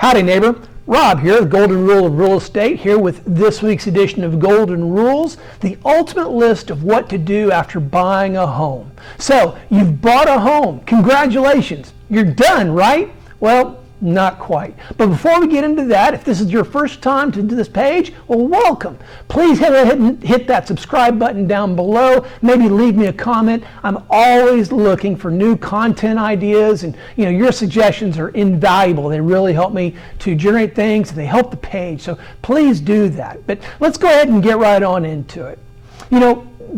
Howdy neighbor, Rob here, the Golden Rule of Real Estate, here with this week's edition of Golden Rules, the ultimate list of what to do after buying a home. So, you've bought a home. Congratulations. You're done, right? Well, not quite. But before we get into that, if this is your first time to this page, well, welcome. Please hit that subscribe button down below. Maybe leave me a comment. I'm always looking for new content ideas, and your suggestions are invaluable. They really help me to generate things, and they help the page. So please do that. But let's go ahead and get right on into it.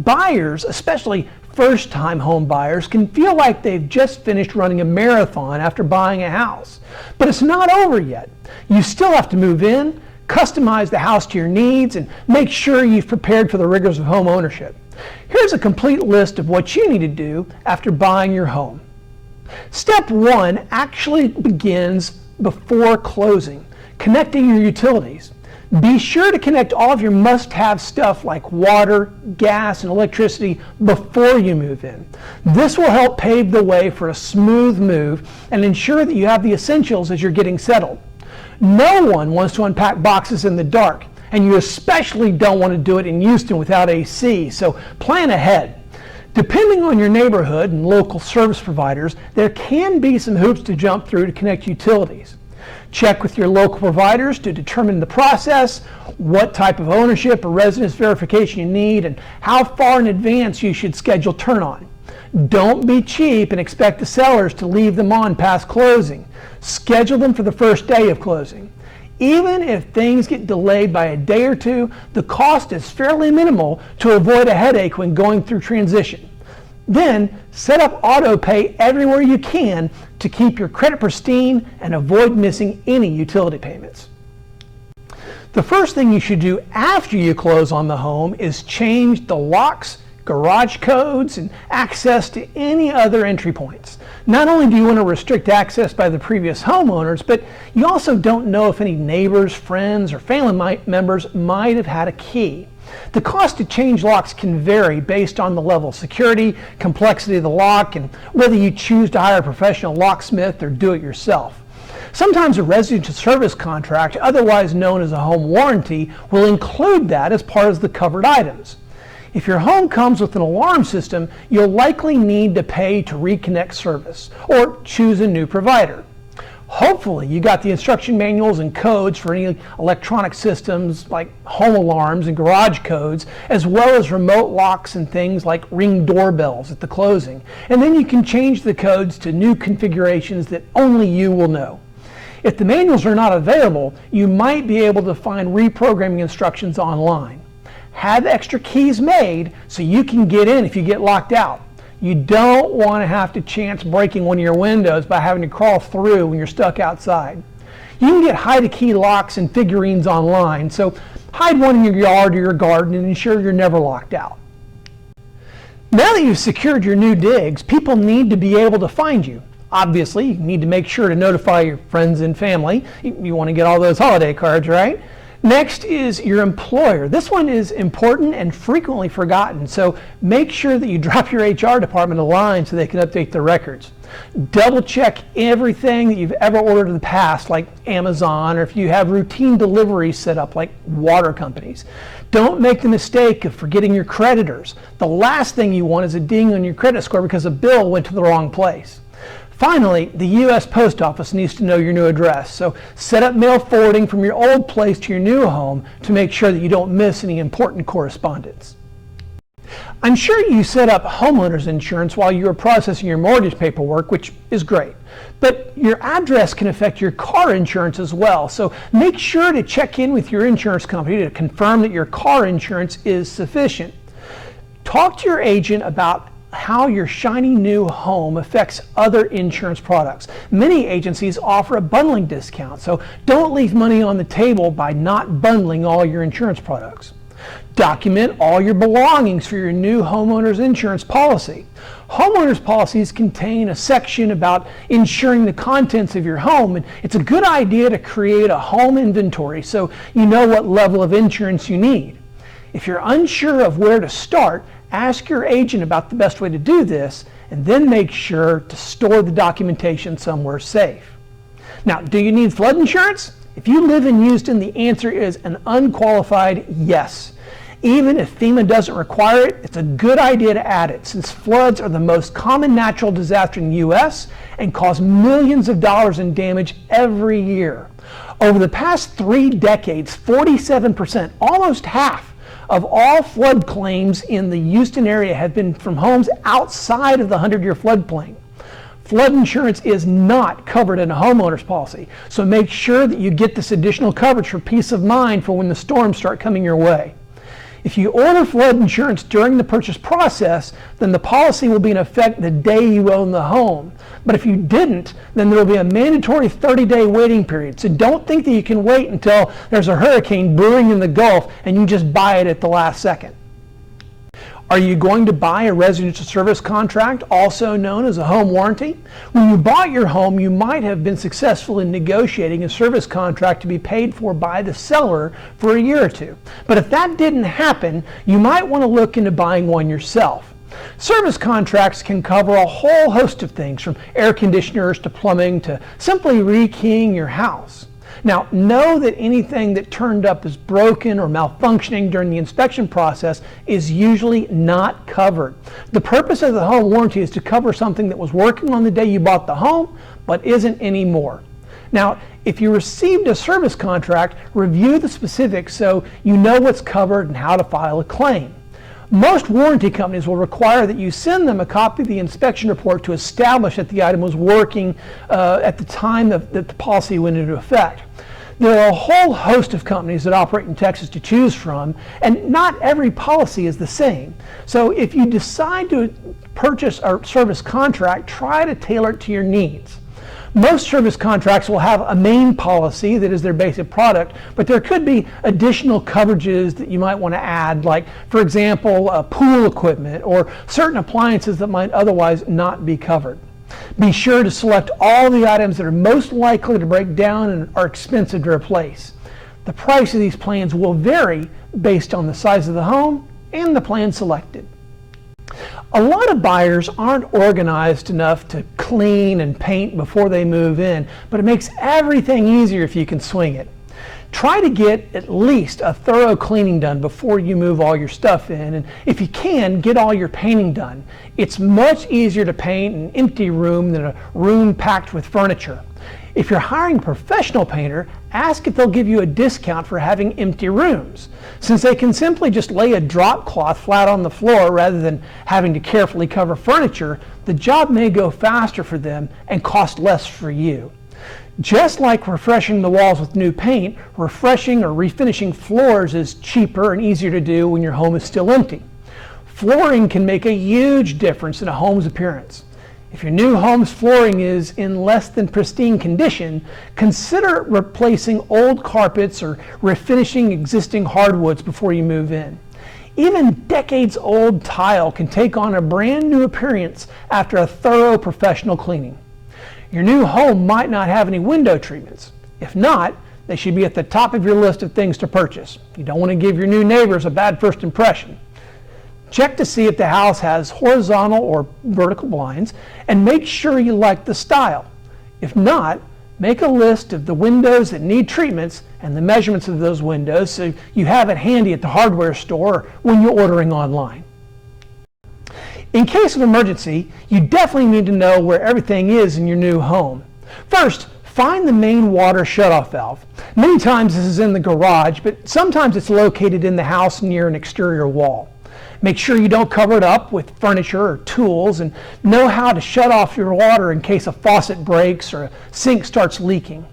Buyers, especially first-time home buyers, can feel like they've just finished running a marathon after buying a house. But it's not over yet. You still have to move in, customize the house to your needs, and make sure you've prepared for the rigors of home ownership. Here's a complete list of what you need to do after buying your home. Step 1 actually begins before closing, connecting your utilities. Be sure to connect all of your must-have stuff like water, gas, and electricity before you move in. This will help pave the way for a smooth move and ensure that you have the essentials as you're getting settled. No one wants to unpack boxes in the dark, and you especially don't want to do it in Houston without AC, so plan ahead. Depending on your neighborhood and local service providers, there can be some hoops to jump through to connect utilities. Check with your local providers to determine the process, what type of ownership or residence verification you need, and how far in advance you should schedule turn-on. Don't be cheap and expect the sellers to leave them on past closing. Schedule them for the first day of closing. Even if things get delayed by a day or two, the cost is fairly minimal to avoid a headache when going through transition. Then, set up auto pay everywhere you can to keep your credit pristine and avoid missing any utility payments. The first thing you should do after you close on the home is change the locks, garage codes, and access to any other entry points. Not only do you want to restrict access by the previous homeowners, but you also don't know if any neighbors, friends, or family members might have had a key. The cost to change locks can vary based on the level of security, complexity of the lock, and whether you choose to hire a professional locksmith or do it yourself. Sometimes a residential service contract, otherwise known as a home warranty, will include that as part of the covered items. If your home comes with an alarm system, you'll likely need to pay to reconnect service or choose a new provider. Hopefully you got the instruction manuals and codes for any electronic systems like home alarms and garage codes, as well as remote locks and things like Ring doorbells at the closing. And then you can change the codes to new configurations that only you will know. If the manuals are not available, you might be able to find reprogramming instructions online. Have extra keys made so you can get in if you get locked out. You don't want to have to chance breaking one of your windows by having to crawl through when you're stuck outside. You can get hide-a-key locks and figurines online, so hide one in your yard or your garden and ensure you're never locked out. Now that you've secured your new digs, people need to be able to find you. Obviously, you need to make sure to notify your friends and family. You want to get all those holiday cards, right? Next is your employer. This one is important and frequently forgotten, so make sure that you drop your HR department a line so they can update their records. Double check everything that you've ever ordered in the past, like Amazon, or if you have routine deliveries set up like water companies. Don't make the mistake of forgetting your creditors. The last thing you want is a ding on your credit score because a bill went to the wrong place. Finally, the U.S. Post Office needs to know your new address, so set up mail forwarding from your old place to your new home to make sure that you don't miss any important correspondence. I'm sure you set up homeowners insurance while you were processing your mortgage paperwork, which is great, but your address can affect your car insurance as well, so make sure to check in with your insurance company to confirm that your car insurance is sufficient. Talk to your agent about how your shiny new home affects other insurance products. Many agencies offer a bundling discount, so don't leave money on the table by not bundling all your insurance products. Document all your belongings for your new homeowner's insurance policy. Homeowners policies contain a section about insuring the contents of your home, and it's a good idea to create a home inventory so you know what level of insurance you need. If you're unsure of where to start, ask your agent about the best way to do this, and then make sure to store the documentation somewhere safe. Now, do you need flood insurance? If you live in Houston, the answer is an unqualified yes. Even if FEMA doesn't require it, it's a good idea to add it, since floods are the most common natural disaster in the U.S. and cause millions of dollars in damage every year. Over the past 3 decades, 47%, almost half, of all flood claims in the Houston area have been from homes outside of the 100-year floodplain. Flood insurance is not covered in a homeowner's policy, so make sure that you get this additional coverage for peace of mind for when the storms start coming your way. If you order flood insurance during the purchase process, then the policy will be in effect the day you own the home. But if you didn't, then there will be a mandatory 30-day waiting period. So don't think that you can wait until there's a hurricane brewing in the Gulf and you just buy it at the last second. Are you going to buy a residential service contract, also known as a home warranty? When you bought your home, you might have been successful in negotiating a service contract to be paid for by the seller for a year or two. But if that didn't happen, you might want to look into buying one yourself. Service contracts can cover a whole host of things, from air conditioners to plumbing to simply rekeying your house. Now, know that anything that turned up as broken or malfunctioning during the inspection process is usually not covered. The purpose of the home warranty is to cover something that was working on the day you bought the home, but isn't anymore. Now, if you received a service contract, review the specifics so you know what's covered and how to file a claim. Most warranty companies will require that you send them a copy of the inspection report to establish that the item was working at the time that the policy went into effect. There are a whole host of companies that operate in Texas to choose from, and not every policy is the same. So if you decide to purchase a service contract, try to tailor it to your needs. Most service contracts will have a main policy that is their basic product, but there could be additional coverages that you might want to add, like, for example, pool equipment or certain appliances that might otherwise not be covered. Be sure to select all the items that are most likely to break down and are expensive to replace. The price of these plans will vary based on the size of the home and the plan selected. A lot of buyers aren't organized enough to clean and paint before they move in, but it makes everything easier if you can swing it. Try to get at least a thorough cleaning done before you move all your stuff in, and if you can, get all your painting done. It's much easier to paint an empty room than a room packed with furniture. If you're hiring a professional painter, ask if they'll give you a discount for having empty rooms. Since they can simply just lay a drop cloth flat on the floor rather than having to carefully cover furniture, the job may go faster for them and cost less for you. Just like refreshing the walls with new paint, refreshing or refinishing floors is cheaper and easier to do when your home is still empty. Flooring can make a huge difference in a home's appearance. If your new home's flooring is in less than pristine condition, consider replacing old carpets or refinishing existing hardwoods before you move in. Even decades-old tile can take on a brand new appearance after a thorough professional cleaning. Your new home might not have any window treatments. If not, they should be at the top of your list of things to purchase. You don't want to give your new neighbors a bad first impression. Check to see if the house has horizontal or vertical blinds, and make sure you like the style. If not, make a list of the windows that need treatments and the measurements of those windows so you have it handy at the hardware store or when you're ordering online. In case of emergency, you definitely need to know where everything is in your new home. First, find the main water shutoff valve. Many times this is in the garage, but sometimes it's located in the house near an exterior wall. Make sure you don't cover it up with furniture or tools, and know how to shut off your water in case a faucet breaks or a sink starts leaking.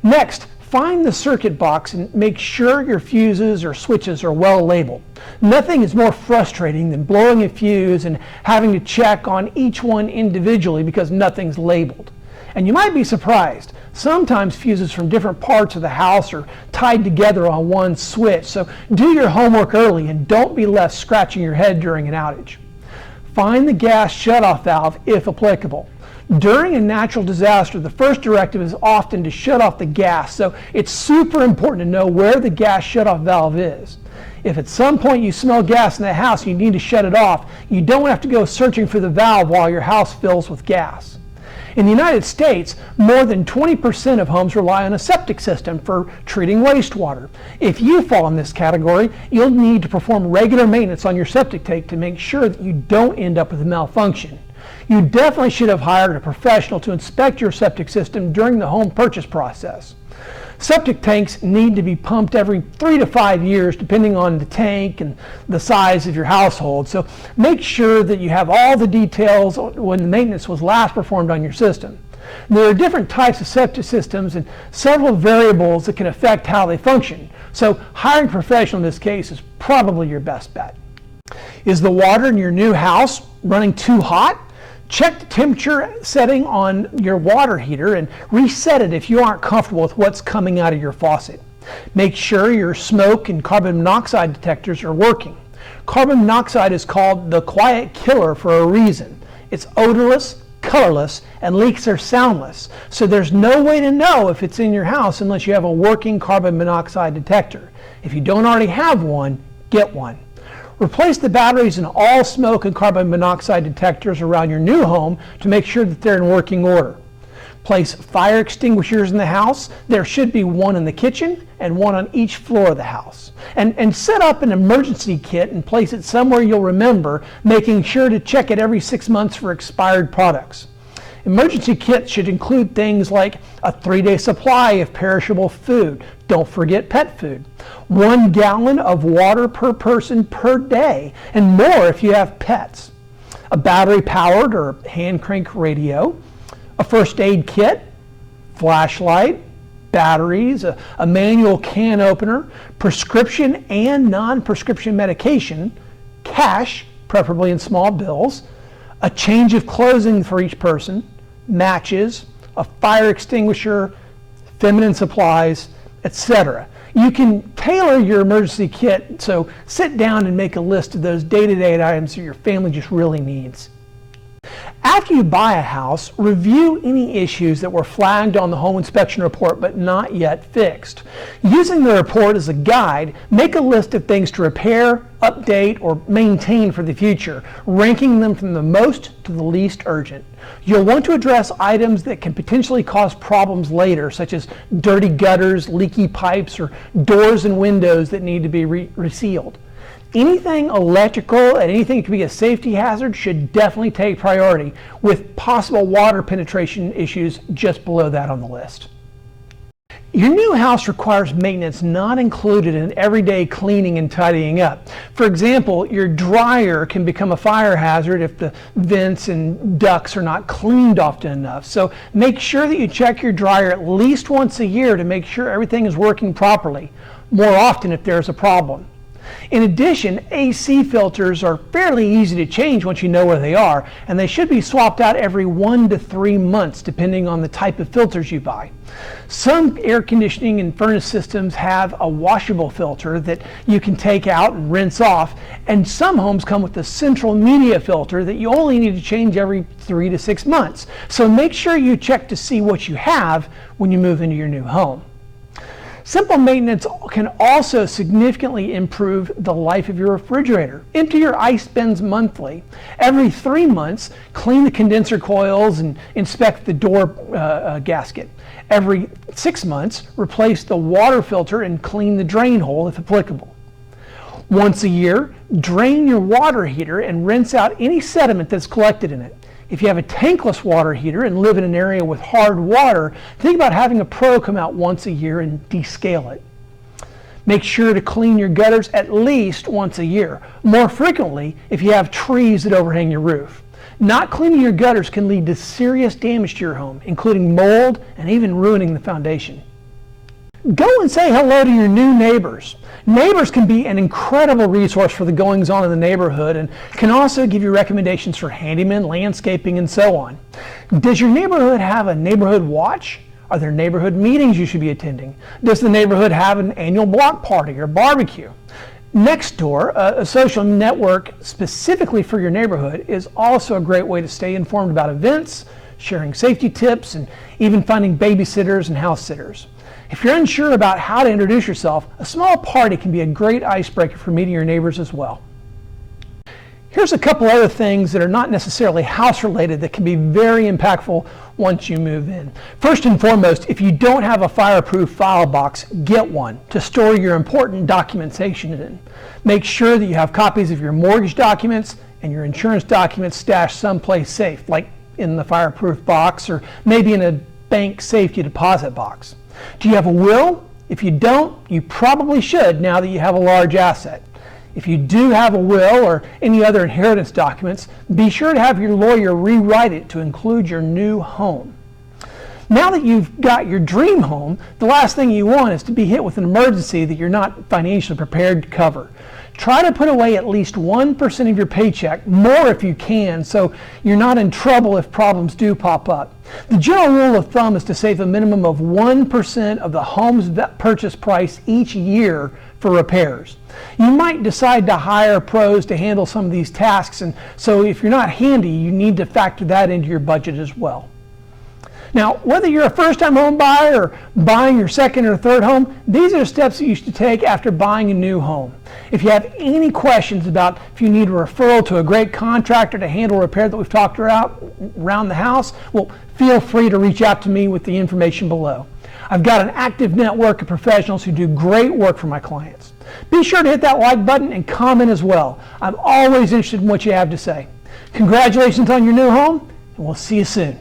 Next, find the circuit box and make sure your fuses or switches are well labeled. Nothing is more frustrating than blowing a fuse and having to check on each one individually because nothing's labeled. And you might be surprised. Sometimes fuses from different parts of the house are tied together on one switch, so do your homework early and don't be left scratching your head during an outage. Find the gas shutoff valve if applicable. During a natural disaster, the first directive is often to shut off the gas, so it's super important to know where the gas shutoff valve is. If at some point you smell gas in the house and you need to shut it off, you don't have to go searching for the valve while your house fills with gas. In the United States, more than 20% of homes rely on a septic system for treating wastewater. If you fall in this category, you'll need to perform regular maintenance on your septic tank to make sure that you don't end up with a malfunction. You definitely should have hired a professional to inspect your septic system during the home purchase process. Septic tanks need to be pumped every 3 to 5 years depending on the tank and the size of your household. So make sure that you have all the details when the maintenance was last performed on your system. There are different types of septic systems and several variables that can affect how they function. So hiring a professional in this case is probably your best bet. Is the water in your new house running too hot? Check the temperature setting on your water heater and reset it if you aren't comfortable with what's coming out of your faucet. Make sure your smoke and carbon monoxide detectors are working. Carbon monoxide is called the quiet killer for a reason. It's odorless, colorless, and leaks are soundless. So there's no way to know if it's in your house unless you have a working carbon monoxide detector. If you don't already have one, get one. Replace the batteries in all smoke and carbon monoxide detectors around your new home to make sure that they're in working order. Place fire extinguishers in the house. There should be one in the kitchen and one on each floor of the house. And set up an emergency kit and place it somewhere you'll remember, making sure to check it every 6 months for expired products. Emergency kits should include things like a 3-day supply of perishable food. Don't forget pet food. 1 gallon of water per person per day, and more if you have pets. A battery-powered or hand crank radio, a first aid kit, flashlight, batteries, a manual can opener, prescription and non-prescription medication, cash, preferably in small bills, a change of clothing for each person, matches, a fire extinguisher, feminine supplies, etc. You can tailor your emergency kit, so sit down and make a list of those day-to-day items that your family just really needs. After you buy a house, review any issues that were flagged on the home inspection report but not yet fixed. Using the report as a guide, make a list of things to repair, update, or maintain for the future, ranking them from the most to the least urgent. You'll want to address items that can potentially cause problems later, such as dirty gutters, leaky pipes, or doors and windows that need to be resealed. Anything electrical and anything that could be a safety hazard should definitely take priority, with possible water penetration issues just below that on the list. Your new house requires maintenance not included in everyday cleaning and tidying up. For example, your dryer can become a fire hazard if the vents and ducts are not cleaned often enough. So make sure that you check your dryer at least once a year to make sure everything is working properly, more often if there's a problem. In addition, AC filters are fairly easy to change once you know where they are, and they should be swapped out every 1 to 3 months depending on the type of filters you buy. Some air conditioning and furnace systems have a washable filter that you can take out and rinse off, and some homes come with a central media filter that you only need to change every 3 to 6 months. So make sure you check to see what you have when you move into your new home. Simple maintenance can also significantly improve the life of your refrigerator. Empty your ice bins monthly. Every 3 months, clean the condenser coils and inspect the door gasket. Every 6 months, replace the water filter and clean the drain hole if applicable. Once a year, drain your water heater and rinse out any sediment that's collected in it. If you have a tankless water heater and live in an area with hard water, think about having a pro come out once a year and descale it. Make sure to clean your gutters at least once a year, more frequently if you have trees that overhang your roof. Not cleaning your gutters can lead to serious damage to your home, including mold and even ruining the foundation. Go and say hello to your new neighbors. Neighbors can be an incredible resource for the goings-on in the neighborhood and can also give you recommendations for handymen, landscaping, and so on. Does your neighborhood have a neighborhood watch? Are there neighborhood meetings you should be attending? Does the neighborhood have an annual block party or barbecue? Nextdoor, a social network specifically for your neighborhood, is also a great way to stay informed about events, sharing safety tips, and even finding babysitters and house sitters. If you're unsure about how to introduce yourself, a small party can be a great icebreaker for meeting your neighbors as well. Here's a couple other things that are not necessarily house related that can be very impactful once you move in. First and foremost, if you don't have a fireproof file box, get one to store your important documentation in. Make sure that you have copies of your mortgage documents and your insurance documents stashed someplace safe, like in the fireproof box or maybe in a bank safety deposit box. Do you have a will? If you don't, you probably should now that you have a large asset. If you do have a will or any other inheritance documents, be sure to have your lawyer rewrite it to include your new home. Now that you've got your dream home, the last thing you want is to be hit with an emergency that you're not financially prepared to cover. Try to put away at least 1% of your paycheck, more if you can, so you're not in trouble if problems do pop up. The general rule of thumb is to save a minimum of 1% of the home's purchase price each year for repairs. You might decide to hire pros to handle some of these tasks, and so if you're not handy, you need to factor that into your budget as well. Now, whether you're a first-time home buyer or buying your second or third home, these are the steps that you should take after buying a new home. If you have any questions about if you need a referral to a great contractor to handle repair that we've talked about around the house, well, feel free to reach out to me with the information below. I've got an active network of professionals who do great work for my clients. Be sure to hit that like button and comment as well. I'm always interested in what you have to say. Congratulations on your new home, and we'll see you soon.